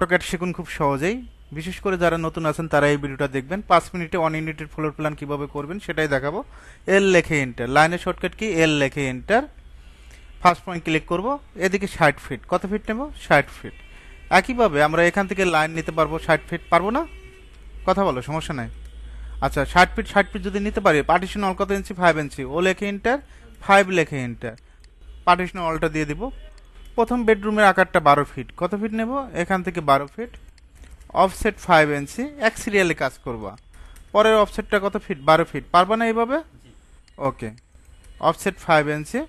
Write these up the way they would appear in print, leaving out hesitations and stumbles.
AutoCAD শিখুন খুব সহজেই। বিশেষ করে যারা নতুন আছেন তারা এই ভিডিওটা দেখবেন। 5 মিনিটে 1 ইউনিটের ফ্লোর প্ল্যান কিভাবে করবেন সেটাই দেখাবো। এল লেখে এন্টার, লাইনের শর্টকাট কি এল লেখে এন্টার। ফার্স্ট পয়েন্ট ক্লিক করব, এদিকে 60 ফিট। কত ফিট নেব? 60 ফিট। একইভাবে আমরা এখান থেকে লাইন নিতে পারবো 60 ফিট, পারবো না? কথা বলো, সমস্যা নাই। আচ্ছা, 60 ফিট যদি নিতে পারি, পার্টিশন অল কত ইঞ্চি? 5 ইঞ্চি। ও লেখে এন্টার, 5 লেখে এন্টার। পার্টিশন অলটা দিয়ে দিব। প্রথম বেডরুমের আকারটা 12 ফিট। কত ফিট নেব? এখান থেকে 12 ফিট। অফসেট 5 ইঞ্চি, এক সিরিয়ালে কাজ করবা। পরের অফসেটটা কত ফিট? 12 ফিট। পারবা না এইভাবে? ওকে, অফসেট 5 ইঞ্চি।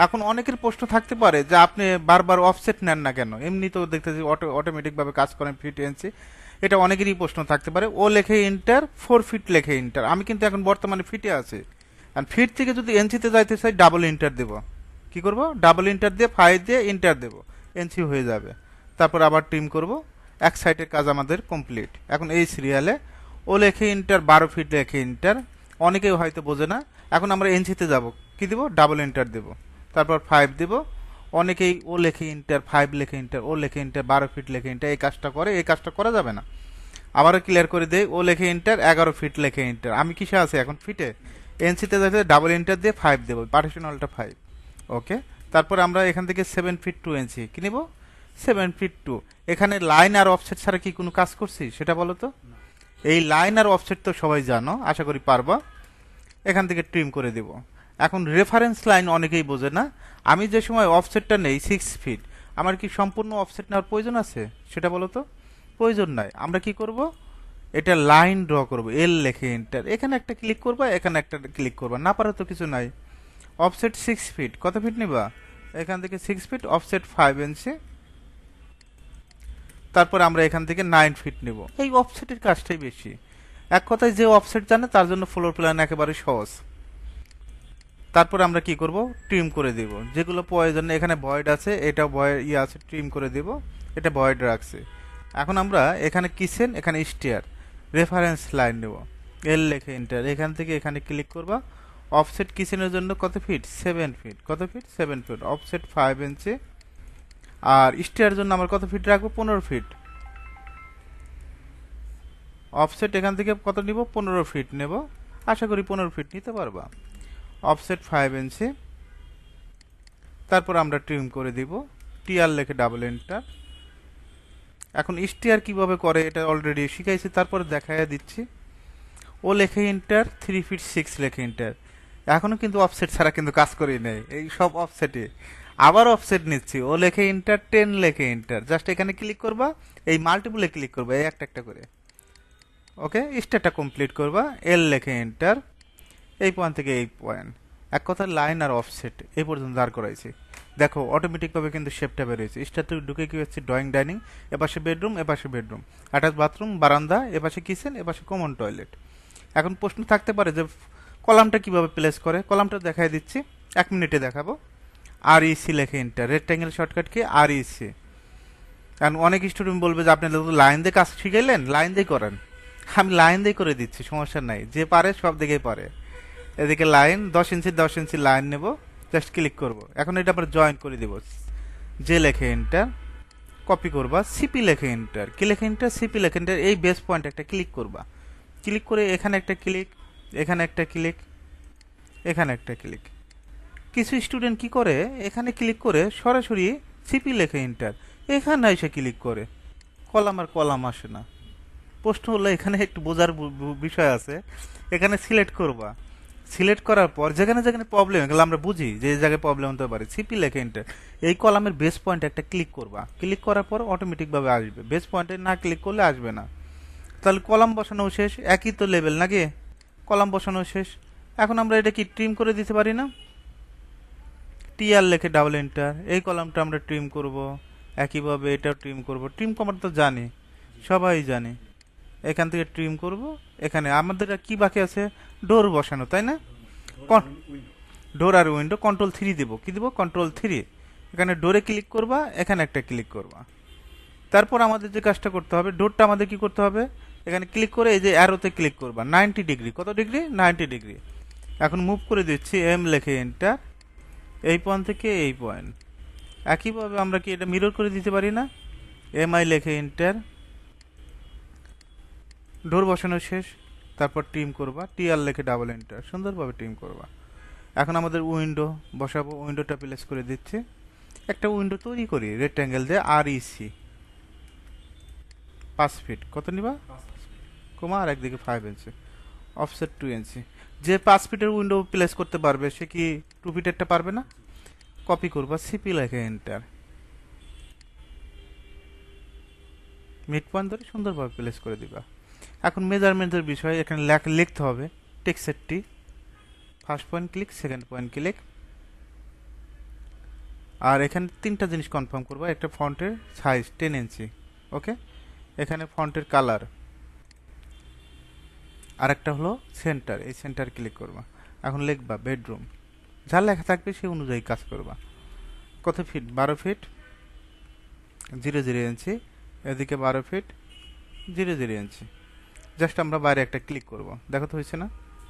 এখন অনেকের প্রশ্ন থাকতে পারে যে আপনি বারবার অফসেট নেন না কেন? এমনি তো দেখতেছি অটোমেটিকভাবে কাজ করেন ফিট ইঞ্চি। এটা অনেকেরই প্রশ্ন থাকতে পারে। ও লেখে ইন্টার, 4 ফিট লেখে ইন্টার। আমি কিন্তু এখন বর্তমানে ফিটে আছি। আর ফিট থেকে যদি এনসিতে যাইতে চাই, ডাবল ইন্টার দেব। কি করব? ডাবল ইন্টার দিয়ে 5 দিয়ে ইন্টার দেব, এনসি হয়ে যাবে। তারপর আবার ট্রিম করব। এক সাইডের কাজ আমাদের কমপ্লিট। এখন এই সিরিয়ালে ও লেখে ইন্টার, 12 ফিট লেখে ইন্টার। অনেকেই হয়তো বোঝে না। এখন আমরা এনসিতে যাব, কি দিব? ডাবল ইন্টার দেব, তারপর 5 দেব। অনেকেই ও লেখে ইন্টার, 5 লেখে ইন্টার, ও লেখে ইন্টার, 12 ফিট লেখে ইন্টার। এই কাজটা করে, এই কাজটা করা যাবে না। আবারও ক্লিয়ার করে দেই, ও লেখে ইন্টার, 11 ফিট লেখে ইন্টার। আমি কিসে আছি এখন? ফিটে। এনসিতে যাতে ডাবল ইন্টার দিয়ে 5 দেবো, পার্টিশন অলটা 5। ওকে, তারপর আমরা এখান থেকে 7 ফিট 2 ইঞ্চি কি নিব? 7 ফিট 2। এখানে লাইন আর অফসেট ছাড়া কি কোনো কাজ করছি সেটা বলো তো? এই লাইন আর অফসেট তো সবাই জানো, আশা করি পারবা। এখান থেকে ট্রিম করে দেব। এখন রেফারেন্স লাইন অনেকেই বোঝে না। আমি যে সময় অফসেটটা নেই 6 ফিট, আমার কি সম্পূর্ণ অফসেট নেওয়ার প্রয়োজন আছে সেটা বলো তো? প্রয়োজন নাই। আমরা কি করব? এটা লাইন ড্র করব, এল লেখে এন্টার। এখানে একটা ক্লিক করবা, এখানে একটা ক্লিক করবা, না পারে তো কিছু নাই। অফসেট 6 ফিট, কত ফিট নিবা? এখান থেকে 6 ফিট, অফসেট 5 ইঞ্চি। তারপর আমরা এখান থেকে 9 ফিট নেব। এই অফসেটের কাজটাই বেশি। এক কথায় যে অফসেট জানে তার জন্য ফ্লোর প্ল্যান একেবারে সহজ। তারপর আমরা কি করব? ট্রিম করে দেব যেগুলো প্রয়োজন। এখানে ভয়েড আছে, এটা ভয়েড আছে, ট্রিম করে দেব। এটা ভয়েড রাখছে। এখন আমরা এখানে কিচেন, এখানে স্টেয়ার, রেফারেন্স লাইন নেব, এল লেখে এন্টার। এখান থেকে এখানে ক্লিক করবা। অফসেট কিচেনের জন্য কত ফিট? 7 ফিট। কত ফিট? 7 ফিট। অফসেট 5 ইঞ্চি। আর স্টেয়ার জন্য আমরা কত ফিট রাখবো? 15 ফিট। অফসেট এখান থেকে কত নিব? 15 ফিট নেব। আশা করি 15 ফিট নিতে পারবা। অফসেট 5 ইঞ্চি। তারপর আমরা ট্রিম করে দিব, টিআর লেখে ডাবল এন্টার। এখন স্টিয়ার কিভাবে করে এটা অলরেডি শিখাইছি, তারপরে দেখাইয়া দিচ্ছি। ও লেখে এন্টার, 3 ফিট 6 লেখে এন্টার। এখনো কিন্তু অফসেট ছাড়া কিন্তু কাজ করি নাই, এই সব অফসেটে। আবার অফসেট নিচ্ছি, ও লেখে এন্টার, 10 লেখে এন্টার। জাস্ট এখানে ক্লিক করবা, এই মাল্টিপলে ক্লিক করবা, এই একটা একটা করে। ওকে, স্টেপটা কমপ্লিট করবা, এল লেখে এন্টার। এই পয়েন্ট থেকে এই পয়েন্ট, এক কথা লাইন আর অফসেট এই পর্যন্ত দাঁড় করাইছি। দেখো অটোমেটিকভাবে কিন্তু শেপটা বেরিয়েছে। স্টারতে ঢুকে কি হচ্ছে? ড্রয়িং ডাইনিং, এপাশে বেডরুম, এপাশে বেডরুম, অ্যাটাচ বাথরুম, বারান্দা, এপাশে কিচেন, এপাশে কমন টয়লেট। এখন প্রশ্ন থাকতে পারে যে কলামটা কিভাবে প্লেস করে। কলামটা দেখাই দিচ্ছি, 1 মিনিটে দেখাবো। আর ইসি লেখে এন্টার, রেক্ট্যাঙ্গেল শর্টকাট কি? আর ইসি। কারণ অনেক স্টুডেন্ট বলবে যে আপনি লাইন দিয়ে কাজ শিখাইলেন, লাইন দিয়ে করেন। আমি লাইন দিয়ে করে দিচ্ছি, সমস্যা নাই। যে পারে সব দিকেই পারে। এদিকে লাইন 10 ইঞ্চি 10 ইঞ্চি লাইন নেব, জাস্ট ক্লিক করব। এখন এটা আবার জয়েন করে দিব, যে লেখে এন্টার। কপি করবা, সিপি লেখে এন্টার। কি লেখে এন্টার? সিপি লেখে এন্টার। এই বেস পয়েন্ট একটা ক্লিক করবা। ক্লিক করে এখানে একটা ক্লিক, এখানে একটা ক্লিক, এখানে একটা ক্লিক। কিছু স্টুডেন্ট কি করে, এখানে ক্লিক করে সরাসরি সিপি লেখে এন্টার, এখানে এসে ক্লিক করে। কলাম আর কলাম আসে না। প্রশ্ন হলো এখানে একটু বোঝার বিষয় আছে। এখানে সিলেক্ট করবা, সিলেক্ট করার পর যেখানে যেখানে প্রবলেম, এগুলো আমরা বুঝি যে এই জায়গায় প্রবলেম হতে পারে। সিপি লেখে এন্টার, এই কলামের বেস পয়েন্ট একটা ক্লিক করবা। ক্লিক করার পর অটোমেটিকভাবে আসবে। বেস পয়েন্টে না ক্লিক করলে আসবে না। তাহলে কলাম বসানো শেষ, একই তো লেভেল নাকি? কলাম বসানো শেষ। এখন আমরা এটা কি ট্রিম করে দিতে পারি না? টিআর লেখে ডাবল এন্টার, এই কলামটা আমরা ট্রিম করব। একইভাবে এটাও ট্রিম করব। ট্রিম কমার তো জানি, সবাই জানি। এখান থেকে ট্রিম করব। এখানে আমাদের আর কি বাকি আছে? ডোর বসানো, তাই না? ডোর আর উইন্ডো, কন্ট্রোল 3 দেবো। কি দেবো? কন্ট্রোল 3। এখানে ডোরে ক্লিক করবা, এখানে একটা ক্লিক করবা। তারপর আমাদের যে কাজটা করতে হবে, ডোরটা আমাদের কি করতে হবে? এখানে ক্লিক করে এই যে অ্যারোতে ক্লিক করবা, 90 ডিগ্রি। কত ডিগ্রি? 90 ডিগ্রি। এখন মুভ করে দিচ্ছি, এম লেখে এন্টার। এই পয়েন্ট থেকে এই পয়েন্ট। একইভাবে আমরা কি এটা মিরর করে দিতে পারি না? এমআই লেখে এন্টার, ডোর বসানো শেষ, তারপর ট্রিম করবা, টিআর লেখে ডাবল এন্টার, সুন্দরভাবে ট্রিম করবা। এখন আমাদের উইন্ডো বসাবো, উইন্ডোটা প্লেস করে দিচ্ছি। একটা উইন্ডো তৈরি করি রেক্ট্যাঙ্গেল দিয়ে, আর ইসি 5 ফিট, কত নিবা কমা, আর একদিকে 5 ইঞ্চি, অফসেট 2 ইঞ্চি। যে 5 ফিটের উইন্ডো প্লেস করতে পারবে সে কি 2 ফিটেরটা পারবে না? কপি করবা, সিপি লেখে এন্টার, মিড পয়েন্ট ধরে সুন্দরভাবে প্লেস করে দিবা। এখন মেজারমেন্টের বিষয় এখানে লিখতে হবে টেক্সচারটি, first point click, second point click. আর এখানে 3টা জিনিস কনফার্ম করবা, একটা ফন্টের সাইজ 10 ইঞ্চি, ওকে। এখানে ফন্টের কালার, আর একটা হলো সেন্টার, এই সেন্টার ক্লিক করবা। এখন লিখবা বেডরুম, যা লেখা থাকবে সেই অনুযায়ী কাজ করবা। কত ফিট? 12 ফিট 0 0 ইঞ্চি, এদিকে 12 ফিট 0 0 ইঞ্চি। জাস্ট আমরা বাইরে একটা ক্লিক করব, দেখো তো হয়েছে না?